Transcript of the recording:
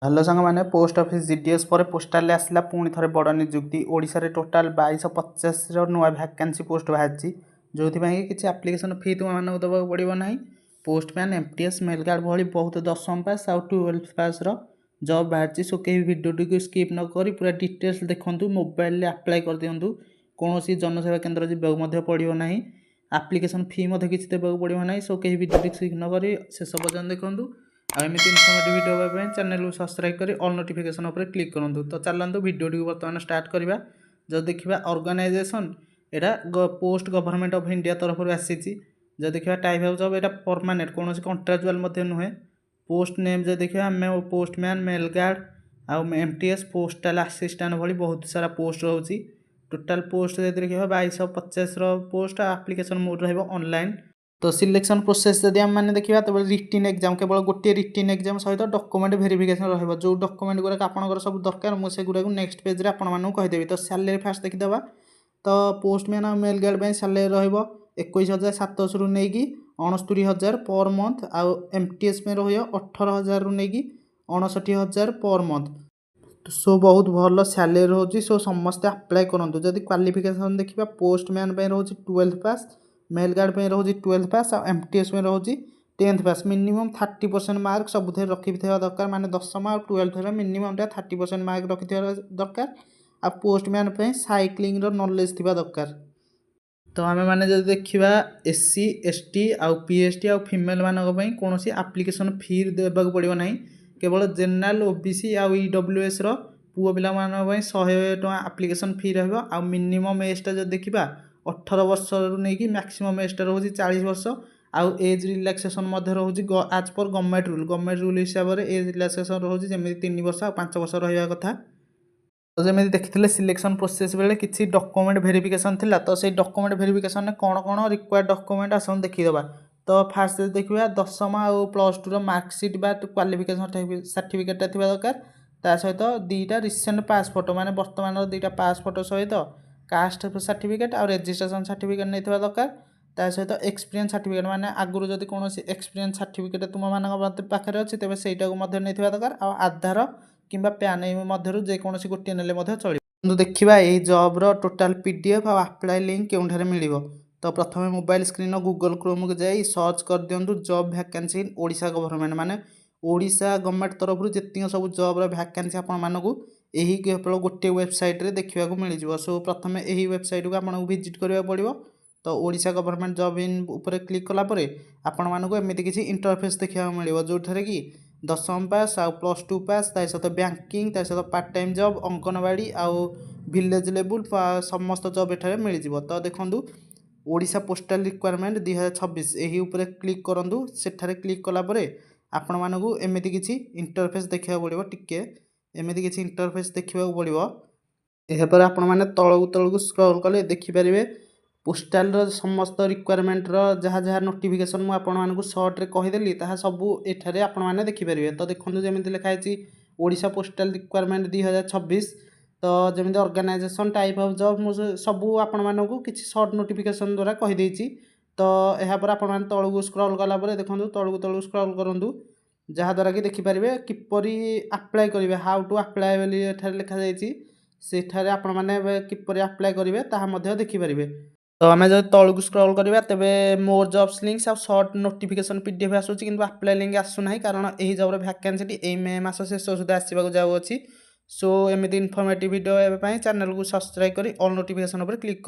Hello सांग मैंने post office GDS पर पोस्टाल आसला पुणी थे बड़ निजुक्ति ओडिशा रे टोटाल 2250 नुआ वैकेंसी पोस्ट बाहरी जो किसी आप्लिकेसन फी तुम मानक देवा पड़ो ना। पोस्टमैन एमटीएस मेल गार्ड भाई बहुत 10th पास आउ 12th पास जॉब बाहरी सो कहीं भिडियो टी स्किप न करी पूरा डिटेल्स देखूँ मोबाइल अप्लाई कर दिंतु कौन जनसेवा केन्द्र जावाक पड़ो ना। आप्लिकेसन फी किसी देवाक पड़ो ना सो कहीं भिडियो स्किप न करी शेष पर्यटन देखूँ। आमती इनफर्मेटिव वीडियो होगा चैनल को सब्सक्राइब कर ऑल नोटिफिकेशन उपर क्लिक करूँ। तो चलतु वीडियो टी बर्तमान स्टार्ट करवा। जो देखा ऑर्गेनाइजेशन यहाँ पोस्ट गवर्नमेंट ऑफ इंडिया तरफ आसी। जो देखा टाइप ऑफ जॉब यहाँ परमानेंट कौन कंट्राक्चुअल नुहे। पोस्ट नेम जो देखा आम पोस्टमैन मेल गार्ड आउ एमटीएस पोस्टाल असिस्टेंट भाई बहुत सारा पोस्ट रोचे। टोटाल पोस्ट देखा 2250 पोस्ट आप्लिकेसन मोड ऑनलाइन। तो सिलेक्शन प्रोसेस जब आम मैंने देखा तो रिटिन एग्जाम केवल गोटे रिटिन एग्जाम सहित डॉक्यूमेंट वेरिफिकेशन रहा जो डॉक्यूमेंट गुड़ाक आपंकर सब दरकार मुझे गुड़ाक नेक्स्ट पेज रे आपको कहीदेवी। तो सैलरी फास्ट देखीदे। तो पोस्टमैन और मेल गार्ड सैलरी रहा 21,700 रु नहीं 69,000 पर मंथ। आउ एमटीएस में रही 18,000 रु नहीं 59,000 पर मंथ। सो बहुत भल सैलरी रोचे। सो समस्ते अप्लाई करूँ। जदि क्वालिफिकेशन देखा पोस्टमैन रोचे 12th पास मेल गार्ड पे रोचे 12th पास और एमटीएस में रोचे 10th पास मिनिमम 30% मार्क सब रखी दरकार माने 10th और 12th मिनिमम 30% मार्क रखी दरकार। आ पोस्टमैन पे साइक्लिंग नॉलेज थी दरकार। तो आम मैंने जब देखा एससी एसटी आउ पीएसटी आउ फीमेल मानी कौन आप्लिकेसन फी देवाक पड़ो ना। केवल जेनराल ओबीसी आउ ईडब्ल्यूएस पुओ पिला 100 टका आप्लिकेसन फी रहा। मिनिमम एजटा जो देखा 18 वर्ष रु नहीं मैक्सिमम एजटा रोचे 40 वर्ष। आउ एज रिलैक्सेशन रोचे आज पर गवर्नमेंट रूल हिसाब से एज रिलैक्सेशन रोचे जमी 3 वर्ष और 5 वर्ष रहा कथा। तो जमी देखते सिलेक्शन प्रोसेस बेले किसी डॉक्यूमेंट वेरिफिकेशन थिला। तो से डॉक्यूमेंट वेरिफिकेशन में कौन कौन रिक्वायर्ड डॉक्यूमेंट आसन देखीदे। तो फास्ट देखा 10th और +2 मार्कसीट बा क्वालिफिकेशन सर्टिफिकेट थी दरकार। ता सहित 2टा रिसेंट पास फोटो माने वर्तमान 2टा पास फोटो सहित कास्ट सर्टिफिकेट और रजिस्ट्रेशन सर्टिफिकेट नहीं दरकार। ता सहित एक्सपीरियंस सर्टिफिकेट माने आगुरी जदि कौन एक्सपीरियंस सर्टिफिकेट तुम मान पाखे अच्छे तेज से नहीं दरकार। और आधार कि पैन मध्य जेकोसी गोटे ने चलो। देखा यही जॉब्र टोटाल पीडीएफ और अप्लाई लिंक केउठारे मिल। तो प्रथम मोबाइल स्क्रीन गूगल क्रोम को जाई सर्च कर दिंतु job vacancy in Odisha government माने ओडिशा गवर्नमेंट तरफ जी सब जॉब वैकेंसी आपको यही केवल गोटे वेबसाइट रे देखा मिल। सो प्रथम यही वेबसाइट को आपको विजिट करा पड़ो। तो ओडिशा गवर्नमेंट जॉब इन ऊपर क्लिक कलापर आपण मानक एमती किसी इंटरफेस देखा मिल जो कि 10th पास आउ +2 पास सहित बैंकिंग सहित पार्ट टाइम जॉब अंगनवाड़ी आउ विलेज लेवल समस्त जॉब एठारे मिल। तो देखो ओडिशा पोस्टाल रिक्वायरमेंट 2026 यही ऊपर क्लिक करूँ। सेठारे क्लिक कलापर आपण मानक एमती किसी इंटरफेस देखा पड़ो। टिके एमती किसी इंटरफेस देखा पड़ो। यापर आपण मैंने तलू स्क्रॉल कले देखिपारे पोस्टाल समस्त रिक्वायरमेंट जहाँ जहाँ नोटिफिकेशन मुझे सर्ट्रे कहीदेली ताहा सबू एठारे आपण मैंने देखिपारे। तो देखो जमी लिखाई ओडिशा पोस्टाल रिक्वायरमेंट 2026। तो जमी ऑर्गेनाइजेशन टाइप ऑफ जॉब मुझे सबू आपण मानक किसी सर्ट नोटिफिकेशन द्वारा कहीदे। तो यापर आपण मैंने तलू स्क्रॉल कलापर देखो तलू स्क्रॉल करूँ जहाँद्वारा कि देखिपारे किपरि अप्लाई करेंगे हाउ टू अप्लाई बोली लिखाई सेठारे आपण मैंने किपरि अप्लाई करेंगे ताहा देखिपारे। तो आम जो तलू स्क्रॉल करवा तेरे मोर जॉब्स लिंक्स और सर्ट नोटिफिकेशन पीडीएफ आसूँ कि अप्लाई लिंक आसूना कारण यही जॉब वैकेंसी यही मे मास शेष सुधा आसवाक जाऊँगी। सो एमती इनफॉर्मेटिव वीडियो चैनल को सब्सक्राइब कर ऑल नोटिफिकेशन पर क्लिक